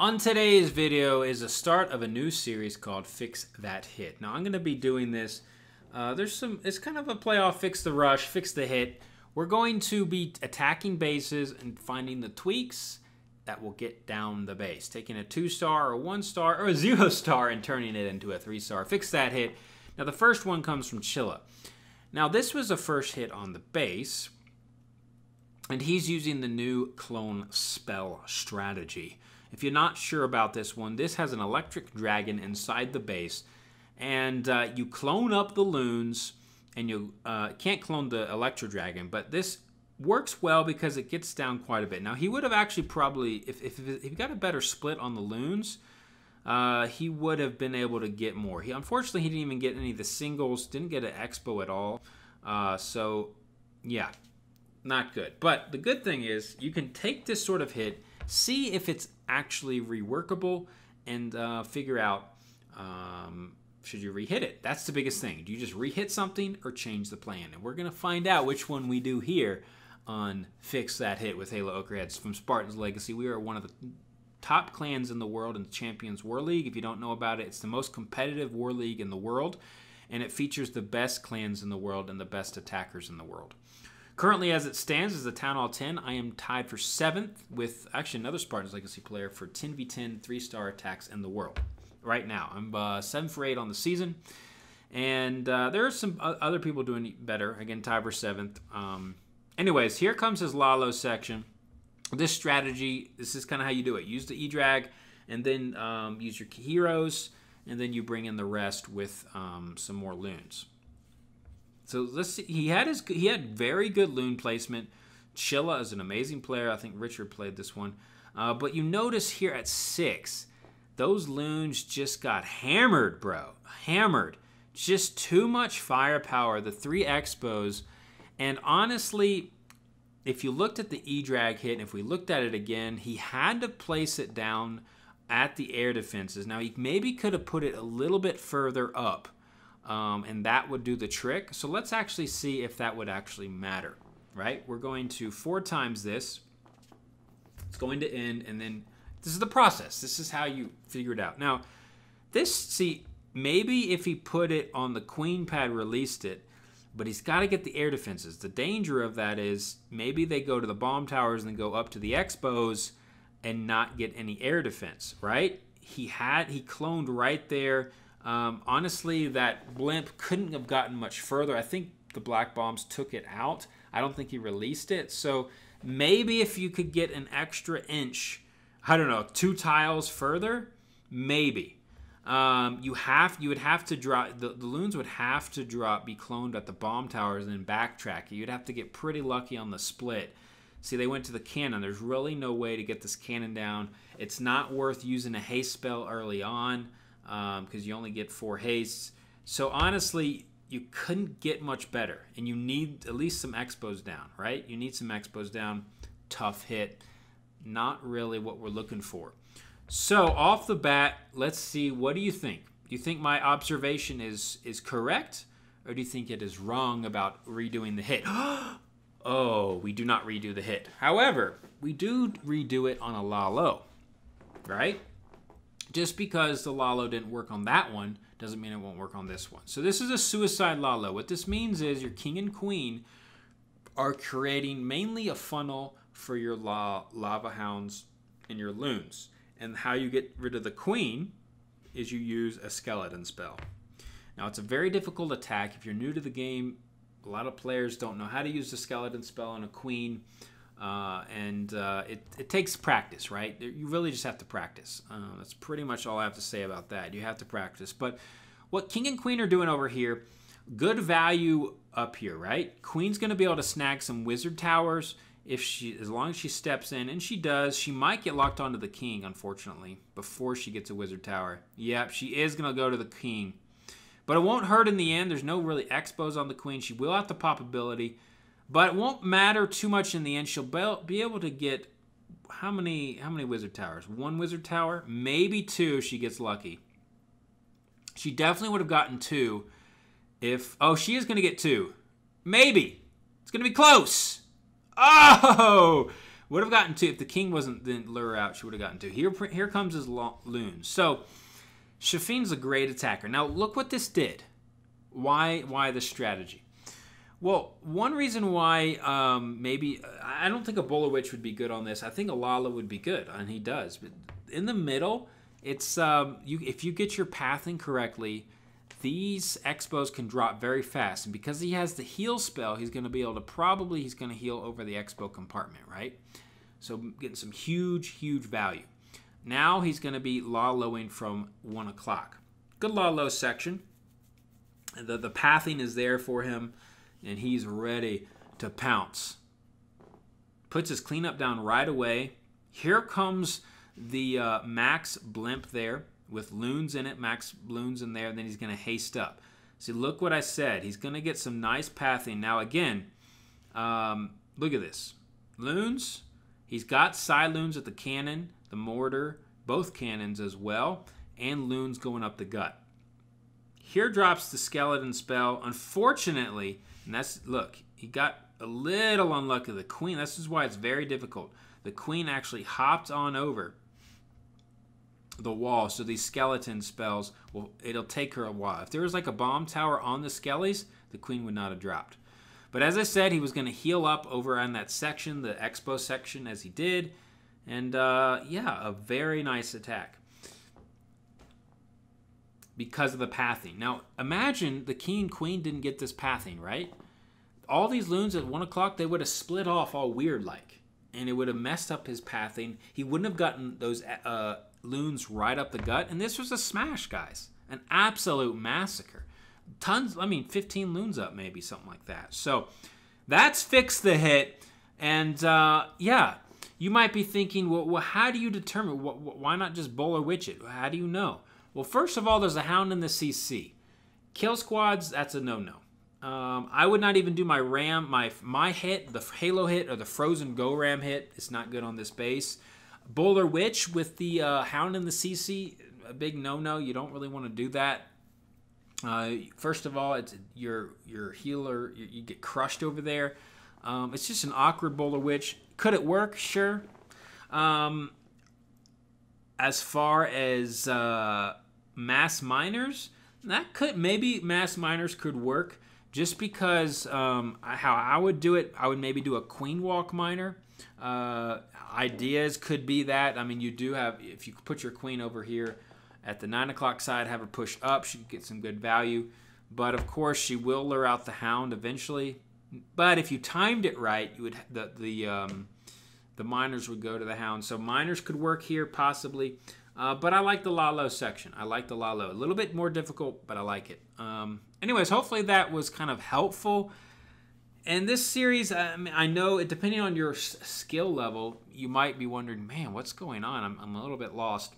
On today's video is the start of a new series called Fix That Hit. Now I'm going to be doing this. It's kind of a playoff fix the rush, fix the hit. We're going to be attacking bases and finding the tweaks that will get down the base. Taking a 2-star or a 1-star or a 0-star and turning it into a 3-star. Fix that hit. Now the first one comes from Chilla. Now this was a first hit on the base. And he's using the new clone spell strategy. If you're not sure about this one, this has an electric dragon inside the base. And you clone up the loons, and you can't clone the electro dragon, but this works well because it gets down quite a bit. Now, he would have actually probably, if he got a better split on the loons, he would have been able to get more. Unfortunately, he didn't even get any of the singles, didn't get an expo at all. So, yeah, not good. But the good thing is you can take this sort of hit, see if it's actually reworkable, and figure out should you re-hit it. That's the biggest thing. Do you just re-hit something or change the plan? And we're going to find out which one we do here on Fix That Hit with Halo Okra Heads from Spartans Legacy. We are one of the top clans in the world in the Champions War League. If you don't know about it, it's the most competitive war league in the world, and it features the best clans in the world and the best attackers in the world. Currently, as it stands, as the Town Hall 10, I am tied for 7th with actually another Spartans Legacy player for 10v10 3-star attacks in the world. Right now, I'm 7 for 8 on the season, and there are some other people doing better. Again, tied for 7th. Anyways, here comes his Lalo section. This strategy, this is kind of how you do it. Use the E-Drag, and then use your heroes, and then you bring in the rest with some more loons. So let's see. He had very good loon placement. Chilla is an amazing player. I think Richard played this one. But you notice here at 6, those loons just got hammered, bro. Hammered. Just too much firepower. The 3 expos. And honestly, if you looked at the E-Drag hit, and if we looked at it again, he had to place it down at the air defenses. Now, he maybe could have put it a little bit further up. And that would do the trick. So let's actually see if that would actually matter, right? We're going to 4 times this. It's going to end, and then this is the process. This is how you figure it out. Now, see, maybe if he put it on the queen pad, released it, but he's got to get the air defenses. The danger of that is maybe they go to the bomb towers and then go up to the expos and not get any air defense, right? He cloned right there. Honestly, that blimp couldn't have gotten much further. I think the black bombs took it out. I don't think he released it. So maybe if you could get an extra inch, I don't know, 2 tiles further, maybe. You would have to drop, the loons would have to be cloned at the bomb towers and then backtrack. You'd have to get pretty lucky on the split. See, they went to the cannon. There's really no way to get this cannon down. It's not worth using a haste spell early on, because you only get 4 hastes. So honestly, you couldn't get much better, and you need at least some expos down, right? You need some expos down. Tough hit. Not really what we're looking for. So off the bat, let's see, what do you think? Do you think my observation is correct, or do you think it is wrong about redoing the hit? Oh, we do not redo the hit. However, we do redo it on a Lalo, right? Just because the Lalo didn't work on that one doesn't mean it won't work on this one. So this is a suicide Lalo. What this means is your king and queen are creating mainly a funnel for your lava hounds and your loons. And how you get rid of the queen is you use a skeleton spell. Now, it's a very difficult attack. If you're new to the game, a lot of players don't know how to use the skeleton spell on a queen. It takes practice, right? You really just have to practice. That's pretty much all I have to say about that. You have to practice. But what king and queen are doing over here, good value up here, right? Queen's going to be able to snag some wizard towers as long as she steps in, and she does. She might get locked onto the king, unfortunately, before she gets a wizard tower. Yep, she is going to go to the king. But it won't hurt in the end. There's no really expos on the queen. She will have the pop ability. But it won't matter too much in the end. She'll be able to get how many wizard towers? 1 wizard tower? Maybe 2 if she gets lucky. She definitely would have gotten 2 if... Oh, she is going to get 2. Maybe. It's going to be close. Oh! Would have gotten 2 if the king wasn't then lure out. She would have gotten 2. Here comes his loons. So Shafin's a great attacker. Now look what this did. Why the strategy? Well, one reason why maybe I don't think a Bowler Witch would be good on this. I think a Lala would be good, and he does. But in the middle, it's if you get your pathing correctly, these Expos can drop very fast. And because he has the heal spell, he's going to be able to he's going to heal over the Expo compartment, right? So getting some huge value. Now he's going to be Laloing from 1 o'clock. Good Lalo section. The pathing is there for him, and he's ready to pounce. Puts his cleanup down right away. Here comes the Max Blimp there with loons in it. Max loons in there, and then he's going to haste up. See, look what I said. He's going to get some nice pathing. Now, again, look at this. Loons. He's got side loons at the cannon, the mortar, both cannons as well, and loons going up the gut. Here drops the skeleton spell. Unfortunately, and look, he got a little unlucky. The queen, this is why it's very difficult. The queen actually hopped on over the wall, so these skeleton spells, it'll take her a while. If there was like a bomb tower on the skellies, the queen would not have dropped. But as I said, he was going to heal up over on that section, the Expo section, as he did. And yeah, a very nice attack because of the pathing. Now, imagine the king and queen didn't get this pathing, right? All these loons at 1 o'clock, they would have split off all weird like, and it would have messed up his pathing. He wouldn't have gotten those loons right up the gut, and this was a smash, guys. An absolute massacre. Tons, 15 loons up, maybe, something like that. So that's Fix the Hit, and yeah, you might be thinking, well, how do you determine, why not just Bowler Witch it? How do you know? Well, first of all, there's a Hound in the CC. Kill squads, that's a no-no. I would not even do my ram, my hit, the Halo hit, or the Frozen Go Ram hit. It's not good on this base. Bowler Witch with the Hound in the CC, a big no-no. You don't really want to do that. First of all, it's your healer, you get crushed over there. It's just an awkward Bowler Witch. Could it work? Sure. As far as mass miners, maybe mass miners could work. Just because how I would do it, I would maybe do a queen walk miner. Ideas could be that. You do have, if you put your queen over here at the 9 o'clock side, have her push up, she could get some good value. But of course, she will lure out the Hound eventually. But if you timed it right, you would the miners would go to the Hound. So miners could work here possibly. But I like the Lalo section. I like the Lalo. A little bit more difficult, but I like it. Anyways, hopefully that was kind of helpful. And this series, I know, depending on your skill level, you might be wondering, man, what's going on? I'm a little bit lost.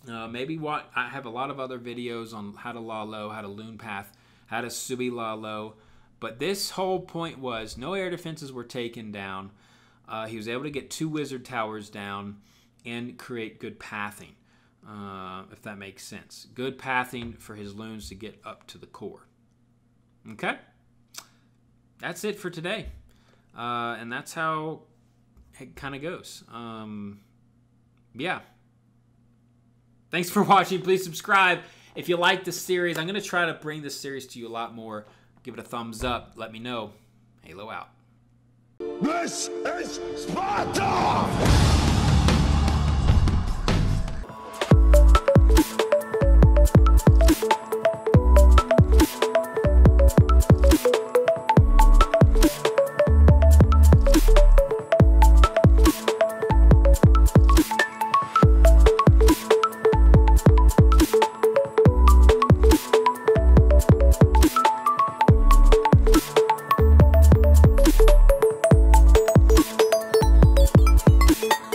Maybe I have a lot of other videos on how to Lalo, how to Loon Path, how to Subi Lalo. But this whole point was no air defenses were taken down. He was able to get 2 wizard towers down and create good pathing, if that makes sense. Good pathing for his loons to get up to the core. Okay? That's it for today. And that's how it kind of goes. Yeah. Thanks for watching. Please subscribe. If you like this series, I'm going to try to bring this series to you a lot more. Give it a thumbs up. Let me know. Halo out. This is Sparta!